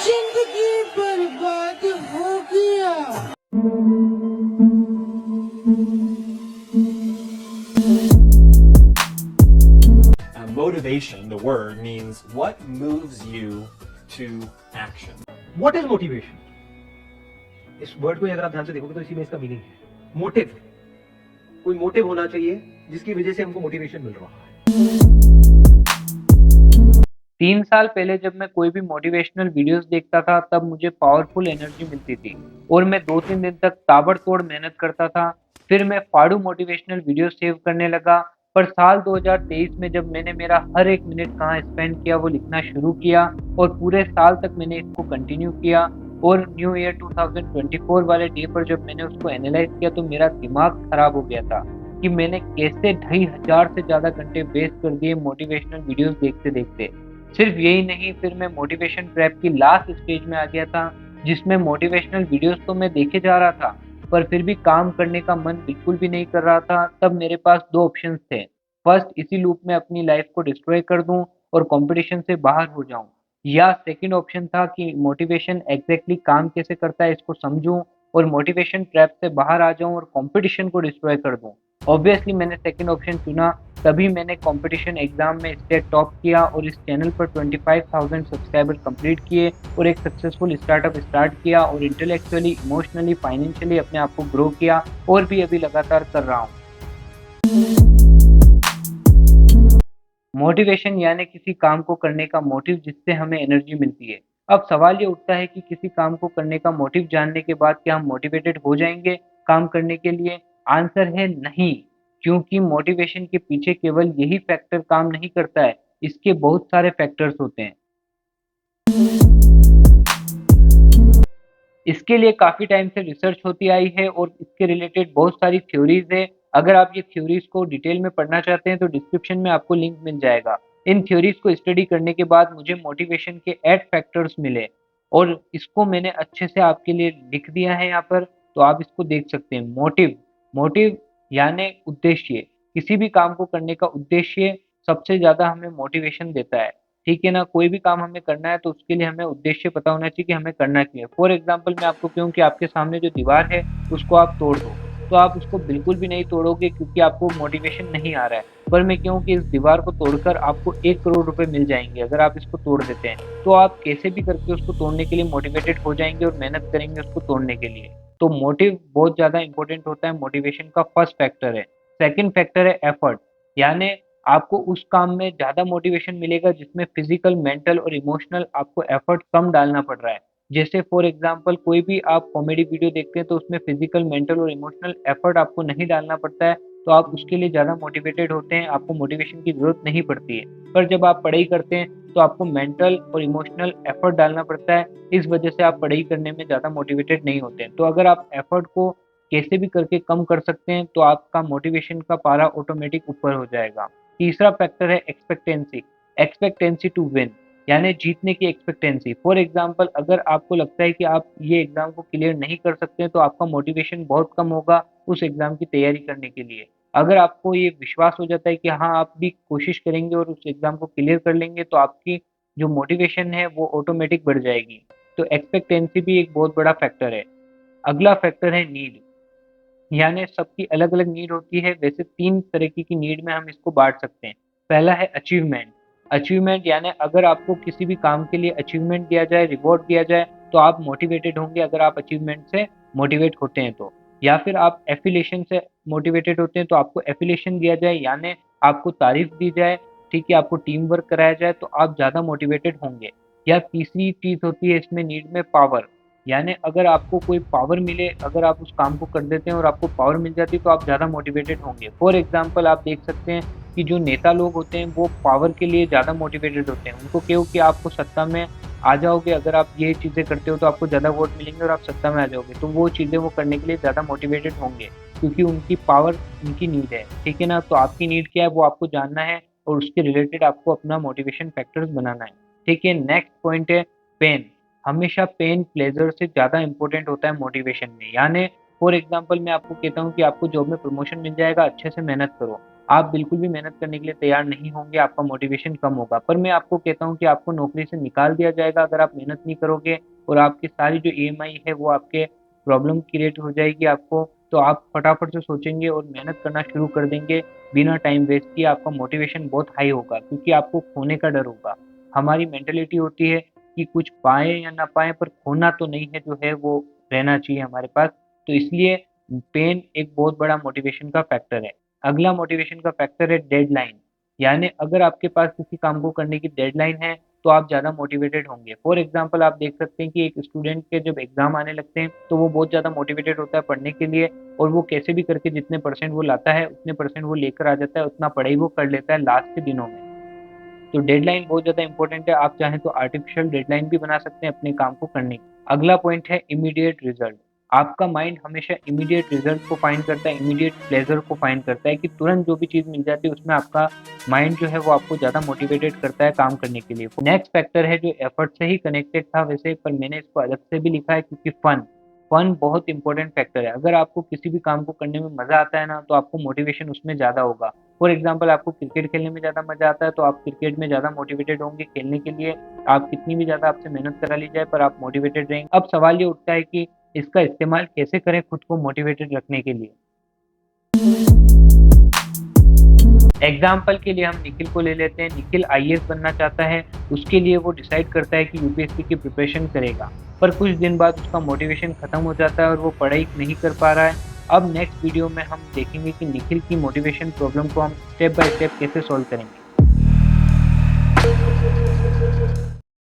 जिंदगी बर्बाद हो गया। Motivation, the word, means what moves you to action. What is motivation? इस वर्ड को अगर आप ध्यान से देखोगे तो इसी में इसका मीनिंग है मोटिव। कोई मोटिव होना चाहिए जिसकी वजह से हमको मोटिवेशन मिल रहा है। 3 साल पहले जब मैं कोई भी मोटिवेशनल वीडियोस देखता था तब मुझे पावरफुल एनर्जी मिलती थी और मैं 2-3 दिन तक ताबड़तोड़ मेहनत करता था। फिर मैं फाड़ू मोटिवेशनल वीडियो सेव करने लगा। पर साल 2023 में जब मैंने मेरा हर एक मिनट कहाँ स्पेंड किया वो लिखना शुरू किया और पूरे साल तक मैंने इसको कंटिन्यू किया। और न्यू ईयर 2024 वाले डे पर जब मैंने उसको एनालाइज किया तो मेरा दिमाग खराब हो गया था कि मैंने कैसे 2500 से ज़्यादा घंटे वेस्ट कर दिए मोटिवेशनल वीडियोस देखते देखते। सिर्फ यही नहीं, फिर मैं मोटिवेशन ट्रैप की लास्ट स्टेज में आ गया था जिसमें मोटिवेशनल वीडियोस तो मैं देखे जा रहा था पर फिर भी काम करने का मन बिल्कुल भी नहीं कर रहा था। तब मेरे पास 2 ऑप्शंस थे। फर्स्ट, इसी लूप में अपनी लाइफ को डिस्ट्रॉय कर दूं और कंपटीशन से बाहर हो जाऊं, या सेकंड ऑप्शन था कि मोटिवेशन एग्जैक्टली काम कैसे करता है इसको समझूं और मोटिवेशन ट्रैप से बाहर आ जाऊं और कंपटीशन को डिस्ट्रॉय कर दूं। ऑब्वियसली मैंने सेकंड ऑप्शन चुना। तभी मैंने कंपटीशन एग्जाम में स्टेट टॉप किया और इस चैनल पर 25,000 सब्सक्राइबर कंप्लीट किए और एक सक्सेसफुल स्टार्टअप स्टार्ट किया और इंटेलेक्चुअली, इमोशनली, फाइनेंशियली अपने आप को ग्रो किया और भी अभी लगातार कर रहा हूँ। मोटिवेशन यानी किसी काम को करने का मोटिव जिससे हमें एनर्जी मिलती है। अब सवाल ये उठता है कि किसी काम को करने का मोटिव जानने के बाद क्या हम मोटिवेटेड हो जाएंगे काम करने के लिए? आंसर है नहीं, क्योंकि मोटिवेशन के पीछे केवल यही फैक्टर काम नहीं करता है, इसके बहुत सारे फैक्टर्स होते हैं। इसके लिए काफ़ी टाइम से रिसर्च होती आई है और इसके रिलेटेड बहुत सारी थ्योरीज है। अगर आप ये थ्योरीज को डिटेल में पढ़ना चाहते हैं तो डिस्क्रिप्शन में आपको लिंक मिल जाएगा। इन थ्योरीज को स्टडी करने के बाद मुझे मोटिवेशन के 8 फैक्टर्स मिले और इसको मैंने अच्छे से आपके लिए लिख दिया है यहाँ पर, तो आप इसको देख सकते हैं। मोटिव, मोटिव यानी उद्देश्य। किसी भी काम को करने का उद्देश्य सबसे ज़्यादा हमें मोटिवेशन देता है। ठीक है ना? कोई भी काम हमें करना है तो उसके लिए हमें उद्देश्य पता होना चाहिए कि हमें करना क्या है। फॉर एग्जाम्पल मैं आपको कहूँ कि आपके सामने जो दीवार है उसको आप तोड़ दो, तो आप उसको बिल्कुल भी नहीं तोड़ोगे क्योंकि आपको मोटिवेशन नहीं आ रहा है। पर मैं कहूँ कि इस दीवार को तोड़कर आपको 1 करोड़ रुपए मिल जाएंगे अगर आप इसको तोड़ देते हैं, तो आप कैसे भी करके उसको तोड़ने के लिए मोटिवेटेड हो जाएंगे और मेहनत करेंगे उसको तोड़ने के लिए। तो मोटिव बहुत ज़्यादा इंपॉर्टेंट होता है, मोटिवेशन का फर्स्ट फैक्टर है। सेकंड फैक्टर है एफर्ट, यानी आपको उस काम में ज़्यादा मोटिवेशन मिलेगा जिसमें फिजिकल, मेंटल और इमोशनल आपको एफर्ट कम डालना पड़ रहा है। जैसे फॉर एग्जांपल कोई भी आप कॉमेडी वीडियो देखते हैं तो उसमें फिजिकल, मेंटल और इमोशनल एफर्ट आपको नहीं डालना पड़ता है, तो आप उसके लिए ज़्यादा मोटिवेटेड होते हैं, आपको मोटिवेशन की ज़रूरत नहीं पड़ती है। पर जब आप पढ़ाई करते हैं तो आपको मेंटल और इमोशनल एफर्ट डालना पड़ता है, इस वजह से आप पढ़ाई करने में ज़्यादा मोटिवेटेड नहीं होते हैं। तो अगर आप एफर्ट को कैसे भी करके कम कर सकते हैं तो आपका मोटिवेशन का पारा ऑटोमेटिक ऊपर हो जाएगा। तीसरा फैक्टर है एक्सपेक्टेंसी, एक्सपेक्टेंसी टू विन, यानी जीतने की एक्सपेक्टेंसी। फॉर एग्जाम्पल अगर आपको लगता है कि आप ये एग्जाम को क्लियर नहीं कर सकते हैं तो आपका मोटिवेशन बहुत कम होगा उस एग्जाम की तैयारी करने के लिए। अगर आपको ये विश्वास हो जाता है कि हाँ आप भी कोशिश करेंगे और उस एग्जाम को क्लियर कर लेंगे तो आपकी जो मोटिवेशन है वो ऑटोमेटिक बढ़ जाएगी। तो एक्सपेक्टेंसी भी एक बहुत बड़ा फैक्टर है। अगला फैक्टर है नीड, यानी सबकी अलग-अलग नीड होती है। वैसे 3 तरीके की नीड में हम इसको बाँट सकते हैं। पहला है अचीवमेंट, अचीवमेंट यानी अगर आपको किसी भी काम के लिए अचीवमेंट दिया जाए, रिवॉर्ड दिया जाए, तो आप मोटिवेटेड होंगे अगर आप अचीवमेंट से मोटिवेट होते हैं तो। या फिर आप एफ़िलिएशन से मोटिवेटेड होते हैं तो आपको एफ़िलिएशन दिया जाए यानी आपको तारीफ़ दी जाए, ठीक है, आपको टीम वर्क कराया जाए तो आप ज़्यादा मोटिवेटेड होंगे। या तीसरी चीज़ होती है इसमें नीड में पावर, यानी अगर आपको कोई पावर मिले, अगर आप उस काम को कर देते हैं और आपको पावर मिल जाती है तो आप ज़्यादा मोटिवेटेड होंगे। फॉर एग्जाम्पल आप देख सकते हैं कि जो नेता लोग होते हैं वो पावर के लिए ज़्यादा मोटिवेटेड होते हैं। उनको कहो कि आपको सत्ता में आ जाओगे, अगर आप ये चीज़ें करते हो तो आपको ज़्यादा वोट मिलेंगे और आप सत्ता में आ जाओगे, तो वो चीज़ें वो करने के लिए ज़्यादा मोटिवेटेड होंगे क्योंकि उनकी पावर उनकी नीड है। ठीक है ना? तो आपकी नीड क्या है वो आपको जानना है और उसके रिलेटेड आपको अपना मोटिवेशन फैक्टर्स बनाना है। ठीक है? नेक्स्ट पॉइंट है पेन। हमेशा पेन प्लेज़र से ज़्यादा इम्पोर्टेंट होता है मोटिवेशन में। यानी फॉर एग्ज़ाम्पल मैं आपको कहता हूँ कि आपको जॉब में प्रमोशन मिल जाएगा, अच्छे से मेहनत करो। आप बिल्कुल भी मेहनत करने के लिए तैयार नहीं होंगे, आपका मोटिवेशन कम होगा। पर मैं आपको कहता हूँ कि आपको नौकरी से निकाल दिया जाएगा अगर आप मेहनत नहीं करोगे, और आपकी सारी जो ईएमआई है वो आपके प्रॉब्लम क्रिएट हो जाएगी आपको, तो आप फटाफट से सोचेंगे और मेहनत करना शुरू कर देंगे बिना टाइम वेस्ट किए। आपका मोटिवेशन बहुत हाई होगा क्योंकि आपको खोने का डर होगा। हमारी मेंटेलिटी होती है कि कुछ पाएँ या ना पाएँ, पर खोना तो नहीं है, जो है वो रहना चाहिए हमारे पास। तो इसलिए पेन एक बहुत बड़ा मोटिवेशन का फैक्टर है। अगला मोटिवेशन का फैक्टर है डेडलाइन, यानी अगर आपके पास किसी काम को करने की डेडलाइन है तो आप ज़्यादा मोटिवेटेड होंगे। फॉर एग्जांपल आप देख सकते हैं कि एक स्टूडेंट के जब एग्जाम आने लगते हैं तो वो बहुत ज़्यादा मोटिवेटेड होता है पढ़ने के लिए, और वो कैसे भी करके जितने परसेंट वो लाता है उतने परसेंट वो लेकर आ जाता है, उतना पढ़ाई वो कर लेता है लास्ट के दिनों में। तो डेडलाइन बहुत ज़्यादा इंपॉर्टेंट है। आप चाहें तो आर्टिफिशियल डेडलाइन भी बना सकते हैं अपने काम को करने की। अगला पॉइंट है इमीडिएट रिजल्ट। आपका माइंड हमेशा इमीडिएट रिजल्ट को फाइंड करता है, इमीडिएट प्लेजर को फाइंड करता है कि तुरंत जो भी चीज़ मिल जाती है उसमें आपका माइंड जो है वो आपको ज़्यादा मोटिवेटेड करता है काम करने के लिए। नेक्स्ट फैक्टर है जो एफर्ट से ही कनेक्टेड था वैसे, पर मैंने इसको अलग से भी लिखा है क्योंकि फन बहुत इंपॉर्टेंट फैक्टर है। अगर आपको किसी भी काम को करने में मज़ा आता है ना, तो आपको मोटिवेशन उसमें ज़्यादा होगा। फॉर एग्जाम्पल आपको क्रिकेट खेलने में ज़्यादा मज़ा आता है तो आप क्रिकेट में ज़्यादा मोटिवेटेड होंगे खेलने के लिए। आप कितनी भी ज़्यादा आपसे मेहनत करा ली जाए पर आप मोटिवेटेड रहेंगे। अब सवाल ये उठता है कि इसका इस्तेमाल कैसे करें खुद को मोटिवेटेड रखने के लिए। एग्जाम्पल के लिए हम निखिल को ले लेते हैं। निखिल आईएएस बनना चाहता है, उसके लिए वो डिसाइड करता है कि यूपीएससी की प्रिपरेशन करेगा, पर कुछ दिन बाद उसका मोटिवेशन खत्म हो जाता है और वो पढ़ाई नहीं कर पा रहा है। अब नेक्स्ट वीडियो में हम देखेंगे कि निखिल की मोटिवेशन प्रॉब्लम को हम स्टेप बाय स्टेप कैसे सॉल्व करेंगे।